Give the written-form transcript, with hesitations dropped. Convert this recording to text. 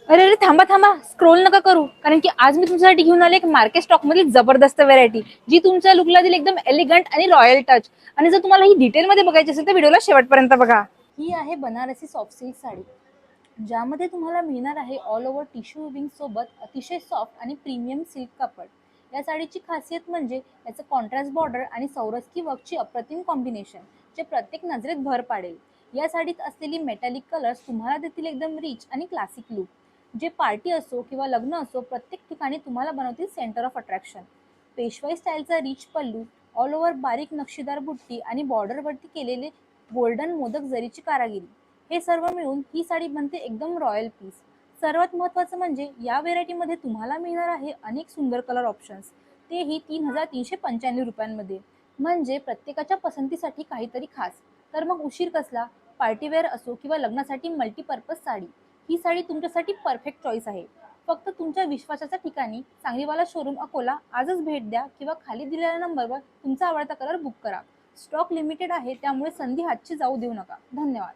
अरे अरे थांबा थांबा, स्क्रोल नका करू, कारण की आज मी तुमच्यासाठी घेऊन आले एक मार्केट स्टॉक मधील जबरदस्त व्हरायटी, जी तुमच्या लुकला दिली एकदम एलिगंट आणि रॉयल टच. आणि जर तुम्हाला ही डिटेल मध्ये बघायची असेल तर व्हिडिओला शेवटपर्यंत बघा. ही आहे बनारसी सॉफ्ट सिल्क साडी, ज्यामध्ये तुम्हाला मिळणार आहे ऑल ओव्हर टिश्यू विविंग सोबत अतिशय सॉफ्ट आणि प्रीमियम सिल्क कापड. या साडीची खासियत म्हणजे याचं कॉन्ट्रास्ट बॉर्डर आणि सौरस्की वर्कची अप्रतिम कॉम्बिनेशन, जे प्रत्येक नजरेत भर पाडेल. या साडीत असलेली मेटॅलिक कलर्स तुम्हाला देतील एकदम रिच आणि क्लासिक लुक, जे पार्टी असो किंवा लग्न असो प्रत्येक ठिकाणी तुम्हाला बनवतील सेंटर ऑफ अट्रॅक्शन. पेशवाई स्टाईलचा रिच पल्लू, ऑल ओव्हर बारीक नक्षीदार बुट्टी आणि बॉर्डरवरती केलेले गोल्डन मोदक जरीची कारागिरी, हे सर्व मिळून ही साडी बनते एकदम रॉयल पीस. सर्वात महत्त्वाचं म्हणजे या व्हेरायटीमध्ये तुम्हाला मिळणार आहे अनेक सुंदर कलर ऑप्शन्स, तेही 3,395 रुपयांमध्ये. म्हणजे प्रत्येकाच्या पसंतीसाठी काहीतरी खास. तर मग उशीर कसला? पार्टीवेअर असो किंवा लग्नासाठी मल्टीपर्पज साडी, ही साडी तुमच्यासाठी परफेक्ट चॉईस आहे. फक्त तुमच्या विश्वासाच्या ठिकाणी सांगलीवाला शोरूम अकोला आजच भेट द्या किंवा खाली दिलेल्या नंबरवर तुमचा आवडता कलर बुक करा. स्टॉक लिमिटेड आहे, त्यामुळे संधी हातची जाऊ देऊ नका. धन्यवाद.